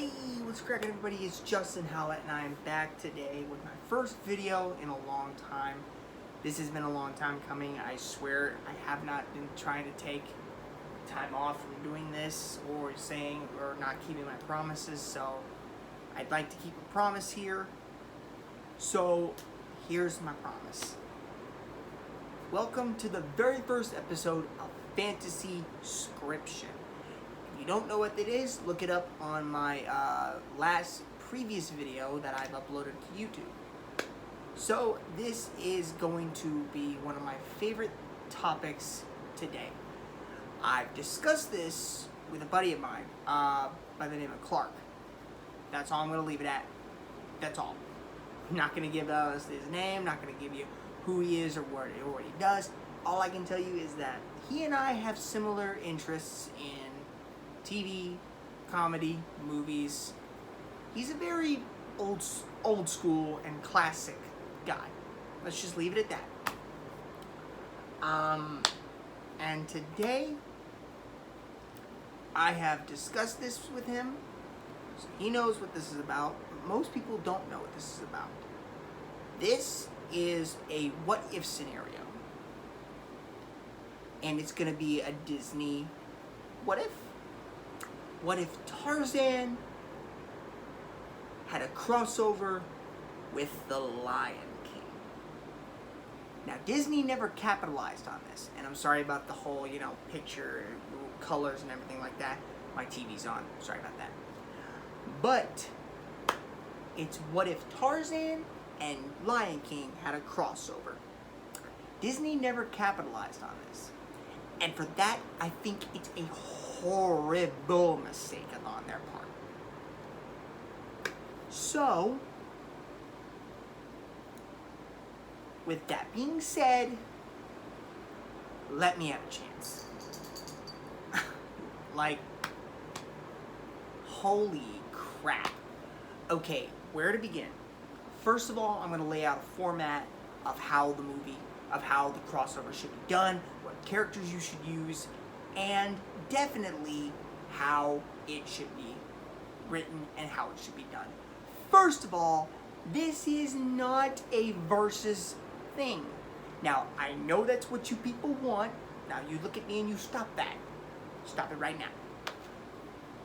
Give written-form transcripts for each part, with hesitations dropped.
Hey, what's cracking everybody? It's Justin Howlett and I am back today with my first video in a long time. This has been a long time coming. I swear I have not been trying to take time off from doing this or not keeping my promises, so I'd like to keep a promise here. So here's my promise. Welcome to the very first episode of Fantasy Scription. If you don't know what it is, look it up on my previous video that I've uploaded to YouTube. So this is going to be one of my favorite topics today. I've discussed this with a buddy of mine by the name of Clark. That's all I'm going to leave it at. That's all. I'm not going to give us his name, not going to give you who he is or what he does. All I can tell you is that he and I have similar interests in TV, comedy, movies. He's a very old school and classic guy. Let's just leave it at that. And today I have discussed this with him, so he knows what this is about. Most people don't know what this is about. This is a what if scenario. And it's gonna be a Disney what if. What if Tarzan had a crossover with The Lion King? Now, Disney never capitalized on this, and I'm sorry about the whole, picture, colors and everything like that. My TV's on, sorry about that. But it's what if Tarzan and Lion King had a crossover. Disney never capitalized on this. And for that, I think it's a horrible mistake on their part. So, with that being said, let me have a chance. Like, holy crap. Okay, where to begin? First of all, I'm going to lay out a format of how the crossover should be done, what characters you should use, and definitely how it should be written and how it should be done. First of all, this is not a versus thing. Now, I know that's what you people want. Now, you look at me and you stop that. Stop it right now.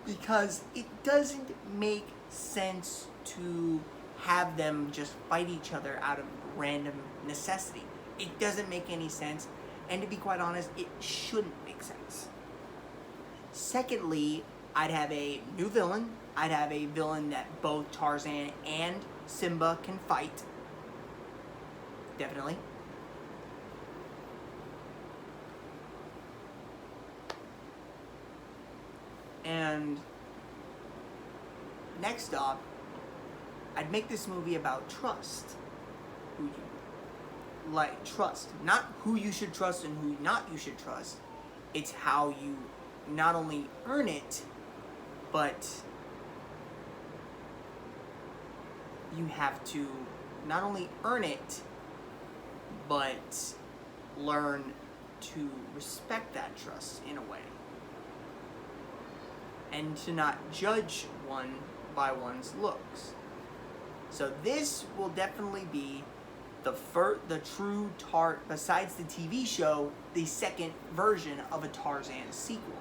Because it doesn't make sense to have them just fight each other out of random necessity. It doesn't make any sense, and to be quite honest, it shouldn't make sense. Secondly, I'd have a new villain. I'd have a villain that both Tarzan and Simba can fight. Definitely. And next up, I'd make this movie about trust. Trust. Not who you should trust and who not you should trust. It's how you not only earn it, but you have to not only earn it, but learn to respect that trust in a way. And to not judge one by one's looks. So this will definitely be besides the TV show, the second version of a Tarzan sequel.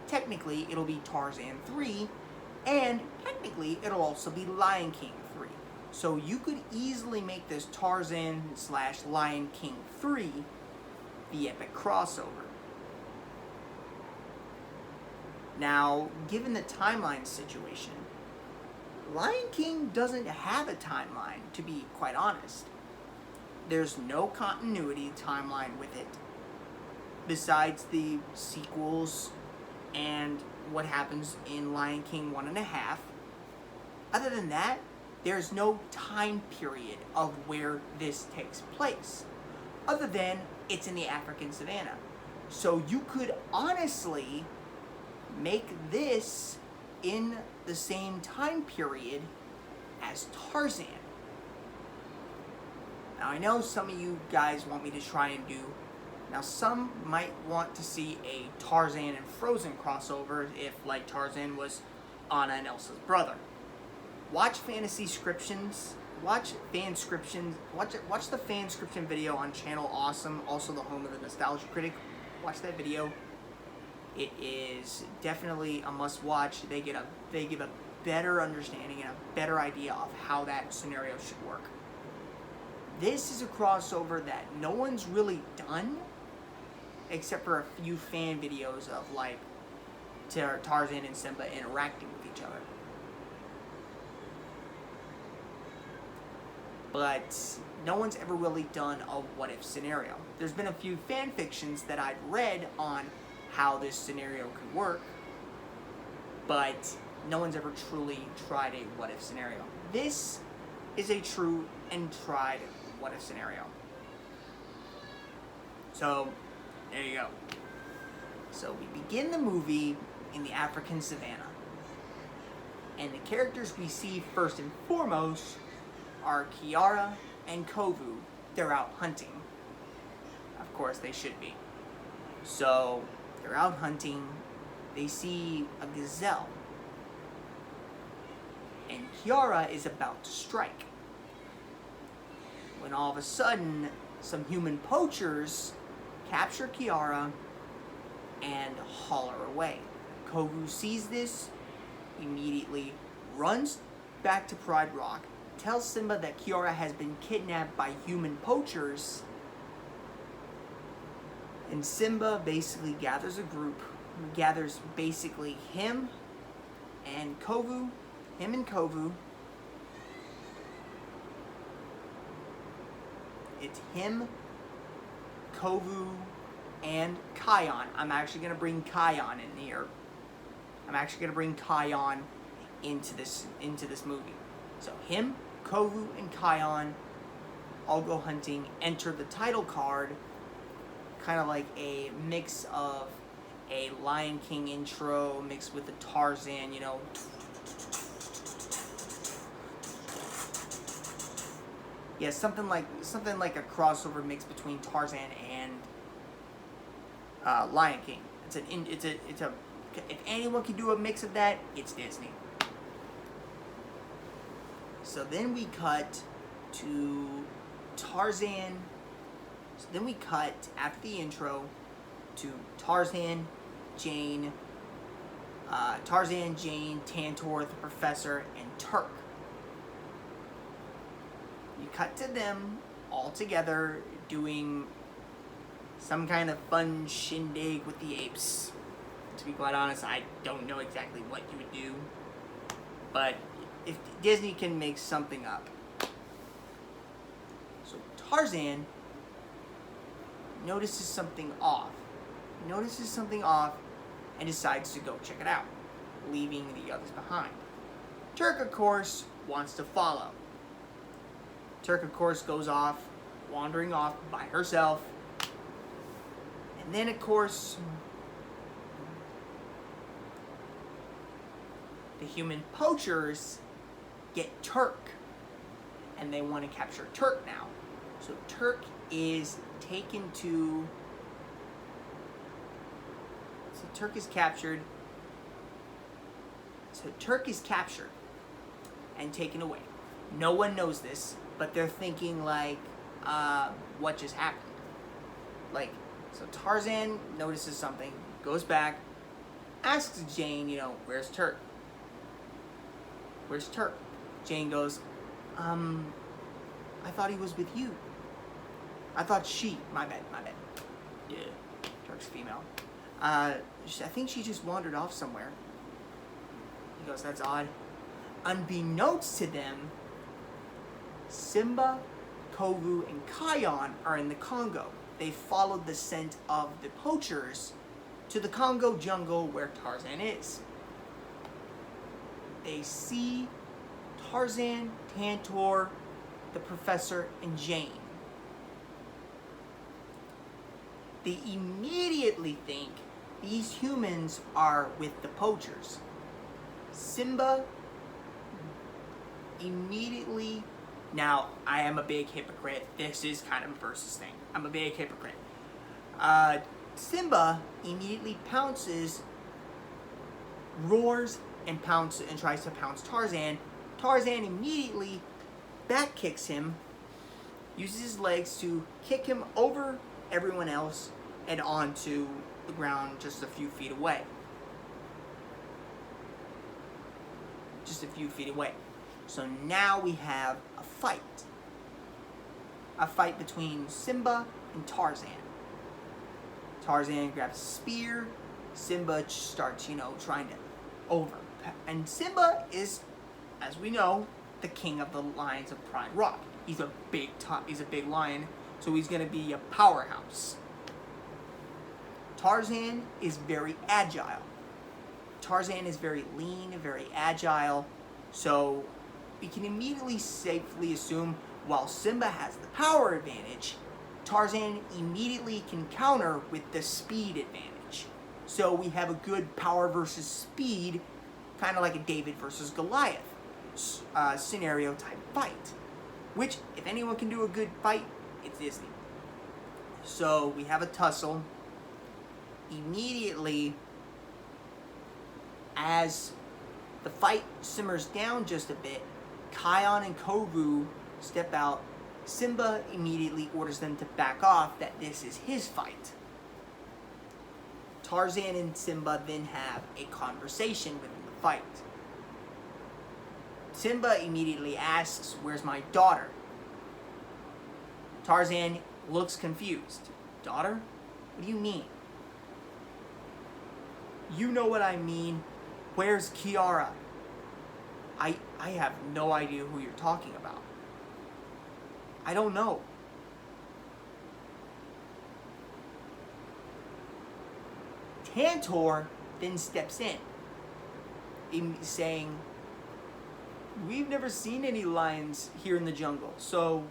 Technically, it'll be Tarzan 3, and technically, it'll also be Lion King 3. So you could easily make this Tarzan/Lion King 3 the epic crossover. Now, given the timeline situation, Lion King doesn't have a timeline, to be quite honest. There's no continuity timeline with it, besides the sequels and what happens in Lion King 1.5. Other than that, there's no time period of where this takes place, other than it's in the African savannah. So you could honestly make this in the same time period as Tarzan. Now, I know some of you guys want me to try and do Now, some might want to see a Tarzan and Frozen crossover if, like, Tarzan was Anna and Elsa's brother. Watch Fantasy Scriptions. Watch watch the Fanscription video on Channel Awesome, also the home of the Nostalgia Critic. Watch that video. It is definitely a must watch. They give a better understanding and a better idea of how that scenario should work. This is a crossover that no one's really done, except for a few fan videos of like Tarzan and Simba interacting with each other. But no one's ever really done a what-if scenario. There's been a few fan fictions that I've read on how this scenario could work, but no one's ever truly tried a what-if scenario. This is a true and tried what-if scenario. So, there you go. So we begin the movie in the African savannah. And the characters we see first and foremost are Kiara and Kovu. They're out hunting. Of course, they should be. So, they're out hunting. They see a gazelle. And Kiara is about to strike. When all of a sudden, some human poachers capture Kiara and haul her away. Kovu sees this, immediately runs back to Pride Rock, tells Simba that Kiara has been kidnapped by human poachers, and Simba basically gathers a group, gathers basically him and Kovu. It's him, Kovu, and Kion. I'm actually going to bring Kion in here. I'm actually going to bring Kion into this movie. So him, Kovu, and Kion all go hunting, enter the title card, kind of like a mix of a Lion King intro mixed with the Tarzan, you know. Yeah, something like a crossover mix between Tarzan and Lion King. If anyone can do a mix of that, it's Disney. So then we cut to Tarzan. So then we cut after the intro to Tarzan, Jane, Tantor, the Professor, and Turk. You cut to them all together doing some kind of fun shindig with the apes. To be quite honest, I don't know exactly what you would do, but if Disney can make something up. So Tarzan notices something off. He notices something off and decides to go check it out, leaving the others behind. Turk, of course, wants to follow. Turk, of course, goes off, wandering off by herself. And then, of course, the human poachers get Turk. And they want to capture Turk now. So Turk is taken to... So Turk is captured. So Turk is captured and taken away. No one knows this, but they're thinking like, what just happened? Like, so Tarzan notices something, goes back, asks Jane, you know, where's Turk? Where's Turk? Jane goes, I thought he was with you. I thought she, my bad. Yeah, Turk's female. I think she just wandered off somewhere. He goes, that's odd. Unbeknownst to them, Simba, Kovu, and Kion are in the Congo. They followed the scent of the poachers to the Congo jungle where Tarzan is. They see Tarzan, Tantor, the Professor, and Jane. They immediately think these humans are with the poachers. Simba immediately... Now, I am a big hypocrite. This is kind of a versus thing. I'm a big hypocrite. Simba immediately pounces, roars, and tries to pounce Tarzan. Tarzan immediately back kicks him, uses his legs to kick him over everyone else and onto the ground just a few feet away. Just a few feet away. So now we have a fight. A fight between Simba and Tarzan. Tarzan grabs a spear. Simba starts, trying to over. And Simba is, as we know, the king of the lions of Pride Rock. He's a big lion, so he's gonna be a powerhouse. Tarzan is very agile. Tarzan is very lean, very agile, so we can immediately safely assume while Simba has the power advantage, Tarzan immediately can counter with the speed advantage. So we have a good power versus speed, kind of like a David versus Goliath scenario type fight. Which, if anyone can do a good fight, it's Disney. So we have a tussle. Immediately, as the fight simmers down just a bit, Kion and Kovu step out. Simba immediately orders them to back off, that this is his fight. Tarzan and Simba then have a conversation within the fight. Simba immediately asks, "Where's my daughter?" Tarzan looks confused. "Daughter? What do you mean?" "You know what I mean. Where's Kiara?" I have no idea who you're talking about. "I don't know." Tantor then steps in, saying, "We've never seen any lions here in the jungle, so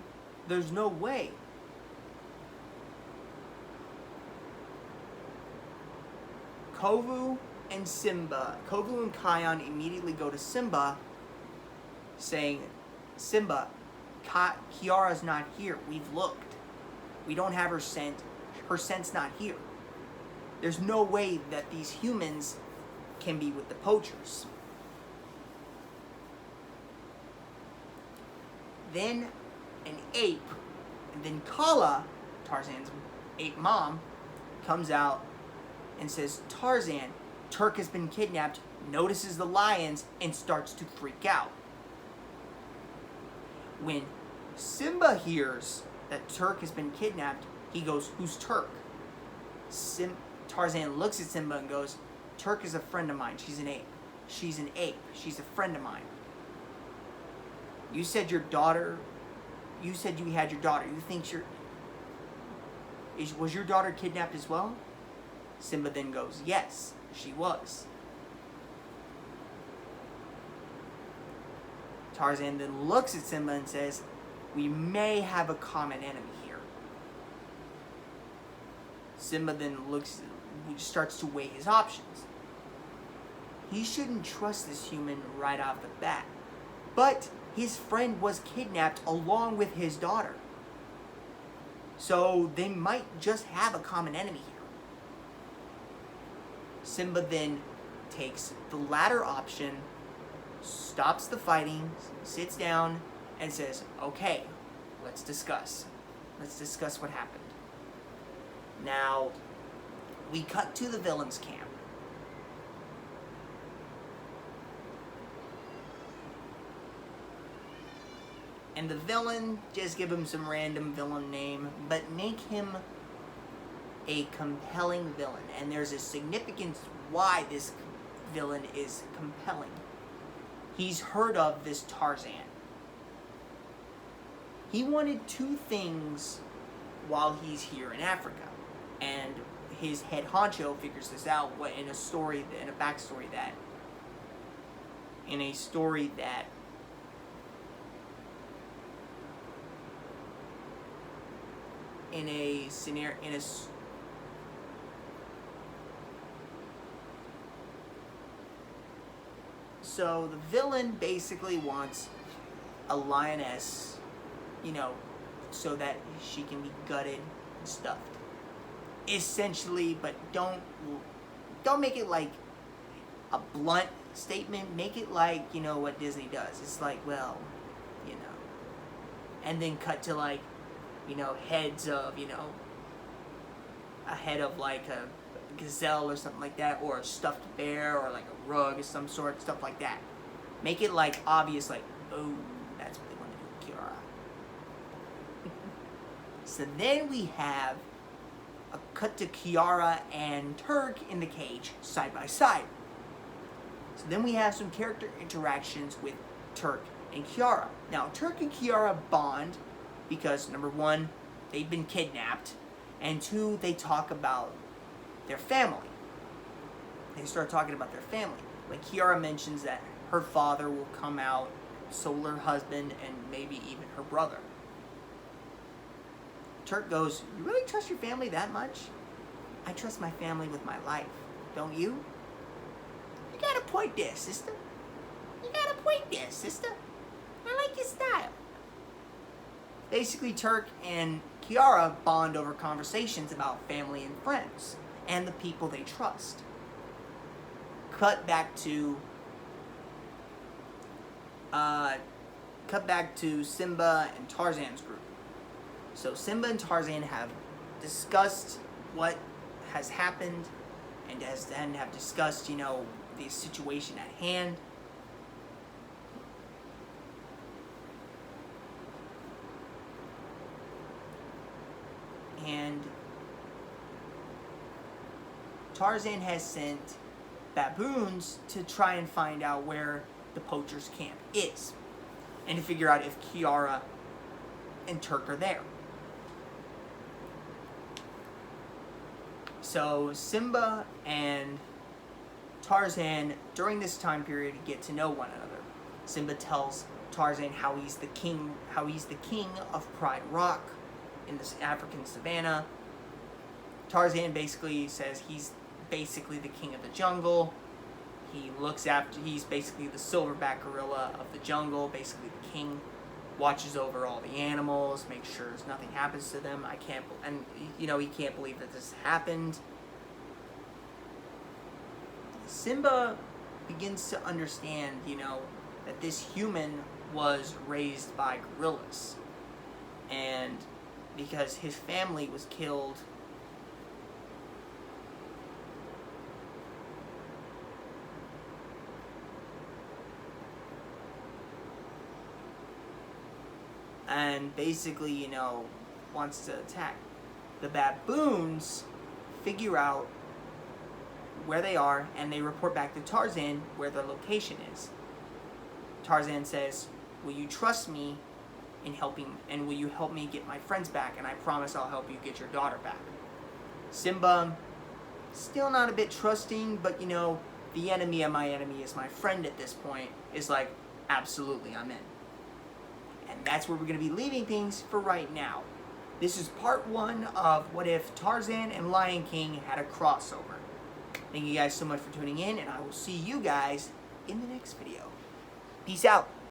there's no way." Kovu and Kion immediately go to Simba, saying, "Simba, Kiara's not here. We've looked. We don't have her scent. Her scent's not here. There's no way that these humans can be with the poachers." Then an ape, and then Kala, Tarzan's ape mom, comes out and says, "Tarzan, Turk has been kidnapped," notices the lions, and starts to freak out. When Simba hears that Turk has been kidnapped, he goes, "Who's Turk?" Tarzan looks at Simba and goes, "Turk is a friend of mine. She's an ape. She's an ape. She's a friend of mine. You said you had your daughter. You think was your daughter kidnapped as well?" Simba then goes, "Yes, she was." Tarzan then looks at Simba and says, "We may have a common enemy here." Simba then starts to weigh his options. He shouldn't trust this human right off the bat, but his friend was kidnapped along with his daughter. So they might just have a common enemy here. Simba then takes the latter option, stops the fighting, sits down, and says, "Okay, let's discuss. Let's discuss what happened." Now, we cut to the villain's camp. And the villain, just give him some random villain name, but make him a compelling villain. And there's a significance why this villain is compelling. He's heard of this Tarzan. He wanted two things while he's here in Africa. And his head honcho figures this out in a story that so the villain basically wants a lioness, so that she can be gutted and stuffed. Essentially, but don't make it like a blunt statement, make it like, you know, what Disney does. It's like, well, you know. And then cut to, like, you know, heads of, you know, a head of, like, a gazelle or something like that, or a stuffed bear, or, like, a rug of some sort, stuff like that. Make it, like, obvious, like, oh, that's what they want to do with Kiara. So then we have a cut to Kiara and Turk in the cage, side by side. So then we have some character interactions with Turk and Kiara. Now, Turk and Kiara bond because, number one, they've been kidnapped, and two, they talk about their family. They start talking about their family. Like, Kiara mentions that her father will come out, so her husband, and maybe even her brother. Turk goes, you really trust your family that much? I trust my family with my life. Don't you? You got a point there, sister. You got a point there, sister. I like your style. Basically, Turk and Kiara bond over conversations about family and friends and the people they trust. Cut back to Simba and Tarzan's group. So Simba and Tarzan have discussed what has happened and have discussed, you know, the situation at hand. And Tarzan has sent baboons to try and find out where the poachers' camp is, and to figure out if Kiara and Turk are there. So Simba and Tarzan, during this time period, get to know one another. Simba tells Tarzan how he's the king of Pride Rock in this African savannah. Tarzan basically says he's basically the king of the jungle. He's basically the silverback gorilla of the jungle, basically the king. Watches over all the animals, makes sure nothing happens to them. He can't believe that this happened. Simba begins to understand, you know, that this human was raised by gorillas. And because his family was killed and basically, you know, wants to attack. The baboons figure out where they are, and they report back to Tarzan where their location is. Tarzan says, will you trust me in helping, and will you help me get my friends back, and I promise I'll help you get your daughter back. Simba, still not a bit trusting, but, you know, the enemy of my enemy is my friend at this point, is like, absolutely, I'm in. And that's where we're going to be leaving things for right now. This is part 1 of What If Tarzan and Lion King had a crossover. Thank you guys so much for tuning in, and I will see you guys in the next video. Peace out.